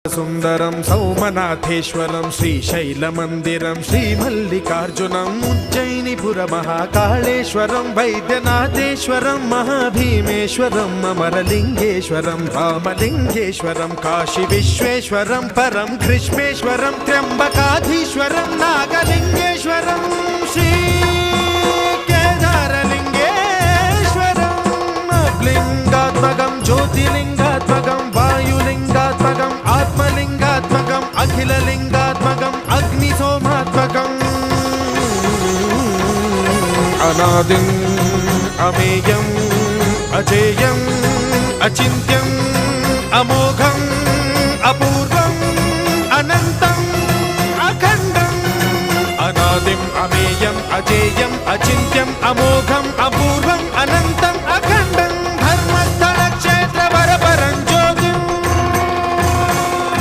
సుందరం సౌమనాథేశ్వరం శ్రీశైలమందిరం శ్రీమల్లికార్జునం ఉజ్జయినిపుర మహాకాళేశ్వరం వైద్యనాథేశ్వరం మహాభీమేశ్వరం అమరలింగేశ్వరం రామలింగేశ్వరం కాశీ విశ్వేశ్వరం పరం కృష్ణేశ్వరం త్ర్యంబకాధీశ్వరం నాగలింగేశ్వరం శ్రీ కేదారలింగేశ్వరం లింగాత్మకం జ్యోతిలింగాత్మకం వాయులింగాత్మకం ఆత్మలింగాత్మకం అఖిలలింగాత్మకం అగ్నిసోమాత్మకం అనాదిం అమేయం అజేయం అచింత్యం అమోఘం అపూర్వం అనంతం అఖండం అనాదిం అమేయం అజేయం అచింత్యం అమోఘం